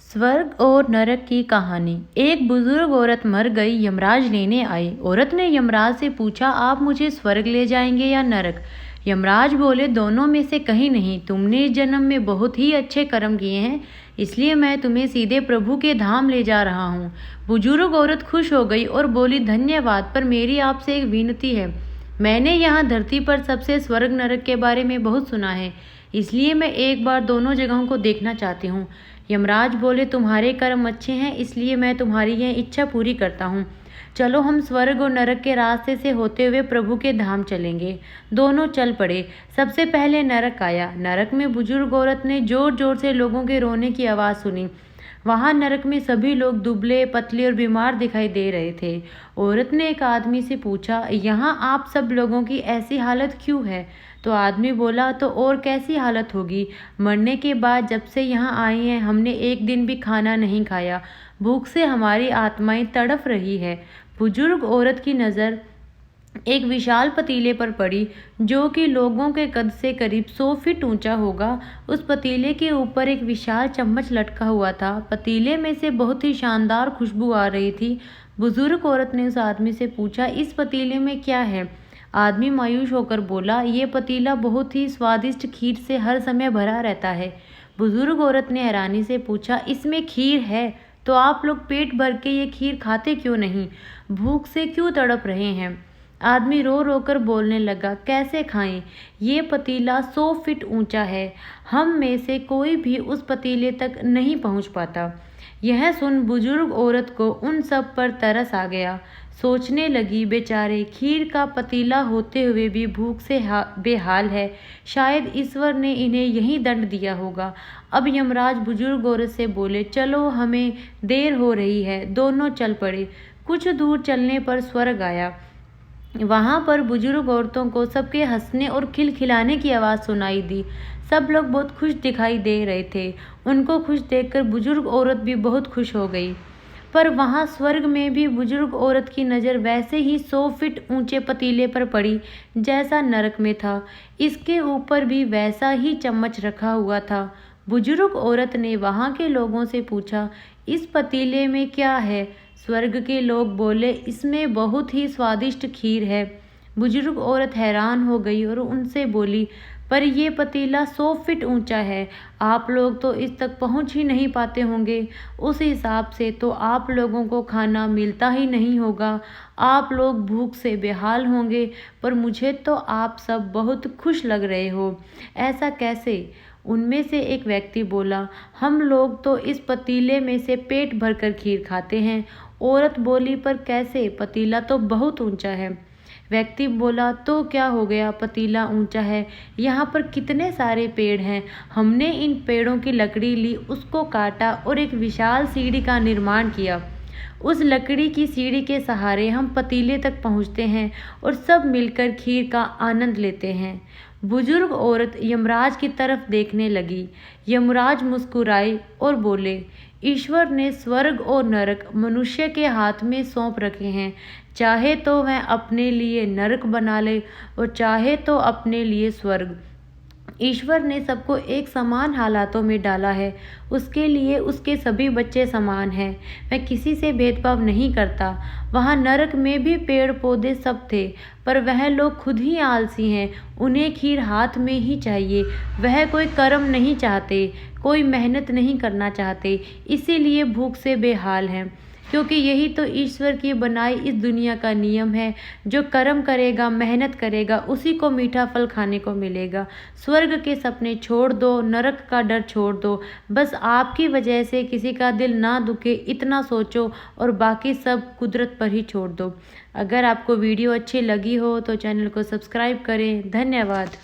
स्वर्ग और नरक की कहानी। एक बुजुर्ग औरत मर गई, यमराज लेने आए। औरत ने यमराज से पूछा, आप मुझे स्वर्ग ले जाएंगे या नरक? यमराज बोले, दोनों में से कहीं नहीं। तुमने इस जन्म में बहुत ही अच्छे कर्म किए हैं, इसलिए मैं तुम्हें सीधे प्रभु के धाम ले जा रहा हूँ। बुजुर्ग औरत खुश हो गई और बोली, धन्यवाद, पर मेरी आपसे एक विनती है। मैंने यहाँ धरती पर सबसे स्वर्ग नरक के बारे में बहुत सुना है, इसलिए मैं एक बार दोनों जगहों को देखना चाहती हूँ। यमराज बोले, तुम्हारे कर्म अच्छे हैं, इसलिए मैं तुम्हारी यह इच्छा पूरी करता हूँ। चलो हम स्वर्ग और नरक के रास्ते से होते हुए प्रभु के धाम चलेंगे। दोनों चल पड़े। सबसे पहले नरक आया। नरक में बुजुर्ग औरत ने जोर जोर से लोगों के रोने की आवाज़ सुनी। वहां नरक में सभी लोग दुबले पतले और बीमार दिखाई दे रहे थे। औरत ने एक आदमी से पूछा, यहाँ आप सब लोगों की ऐसी हालत क्यों है? तो आदमी बोला, तो और कैसी हालत होगी? मरने के बाद जब से यहाँ आए हैं हमने एक दिन भी खाना नहीं खाया। भूख से हमारी आत्माएं तड़फ रही है। बुजुर्ग औरत की नज़र एक विशाल पतीले पर पड़ी, जो कि लोगों के कद से करीब 100 फीट ऊंचा होगा। उस पतीले के ऊपर एक विशाल चम्मच लटका हुआ था। पतीले में से बहुत ही शानदार खुशबू आ रही थी। बुजुर्ग औरत ने उस आदमी से पूछा, इस पतीले में क्या है? आदमी मायूस होकर बोला, ये पतीला बहुत ही स्वादिष्ट खीर से हर समय भरा रहता है। बुजुर्ग औरत ने हैरानी से पूछा, इसमें खीर है तो आप लोग पेट भर के ये खीर खाते क्यों नहीं? भूख से क्यों तड़प रहे हैं? आदमी रो रो कर बोलने लगा, कैसे खाएं? ये पतीला 100 फीट ऊंचा है, हम में से कोई भी उस पतीले तक नहीं पहुंच पाता। यह सुन बुजुर्ग औरत को उन सब पर तरस आ गया। सोचने लगी, बेचारे खीर का पतीला होते हुए भी भूख से बेहाल है। शायद ईश्वर ने इन्हें यही दंड दिया होगा। अब यमराज बुजुर्ग औरत से बोले, चलो हमें देर हो रही है। दोनों चल पड़े। कुछ दूर चलने पर स्वर्ग आया। वहां पर बुजुर्ग औरतों को सबके हंसने और खिलखिलाने की आवाज़ सुनाई दी। सब लोग बहुत खुश दिखाई दे रहे थे। उनको खुश देखकर बुजुर्ग औरत भी बहुत खुश हो गई। पर वहां स्वर्ग में भी बुजुर्ग औरत की नज़र वैसे ही 100 फीट ऊंचे पतीले पर पड़ी जैसा नरक में था। इसके ऊपर भी वैसा ही चम्मच रखा हुआ था। बुजुर्ग औरत ने वहां के लोगों से पूछा, इस पतीले में क्या है? स्वर्ग के लोग बोले, इसमें बहुत ही स्वादिष्ट खीर है। बुजुर्ग औरत हैरान हो गई और उनसे बोली, पर यह पतीला 100 फीट ऊंचा है, आप लोग तो इस तक पहुंच ही नहीं पाते होंगे। उस हिसाब से तो आप लोगों को खाना मिलता ही नहीं होगा। आप लोग भूख से बेहाल होंगे, पर मुझे तो आप सब बहुत खुश लग रहे हो। ऐसा कैसे? उनमें से एक व्यक्ति बोला, हम लोग तो इस पतीले में से पेट भरकर खीर खाते हैं। औरत बोली, पर कैसे? पतीला तो बहुत ऊंचा है। व्यक्ति बोला, तो क्या हो गया? पतीला ऊंचा है, यहाँ पर कितने सारे पेड़ हैं। हमने इन पेड़ों की लकड़ी ली, उसको काटा और एक विशाल सीढ़ी का निर्माण किया। उस लकड़ी की सीढ़ी के सहारे हम पतीले तक पहुँचते हैं और सब मिलकर खीर का आनंद लेते हैं। बुजुर्ग औरत यमराज की तरफ देखने लगी। यमराज मुस्कुराए और बोले, ईश्वर ने स्वर्ग और नरक मनुष्य के हाथ में सौंप रखे हैं। चाहे तो वह अपने लिए नरक बना ले और चाहे तो अपने लिए स्वर्ग। ईश्वर ने सबको एक समान हालातों में डाला है। उसके लिए उसके सभी बच्चे समान हैं। वह किसी से भेदभाव नहीं करता। वहाँ नरक में भी पेड़ पौधे सब थे, पर वह लोग खुद ही आलसी हैं। उन्हें खीर हाथ में ही चाहिए। वह कोई कर्म नहीं चाहते, कोई मेहनत नहीं करना चाहते, इसीलिए भूख से बेहाल हैं। क्योंकि यही तो ईश्वर की बनाई इस दुनिया का नियम है। जो कर्म करेगा, मेहनत करेगा, उसी को मीठा फल खाने को मिलेगा। स्वर्ग के सपने छोड़ दो, नरक का डर छोड़ दो। बस आपकी वजह से किसी का दिल ना दुखे, इतना सोचो और बाकी सब कुदरत पर ही छोड़ दो। अगर आपको वीडियो अच्छी लगी हो तो चैनल को सब्सक्राइब करें। धन्यवाद।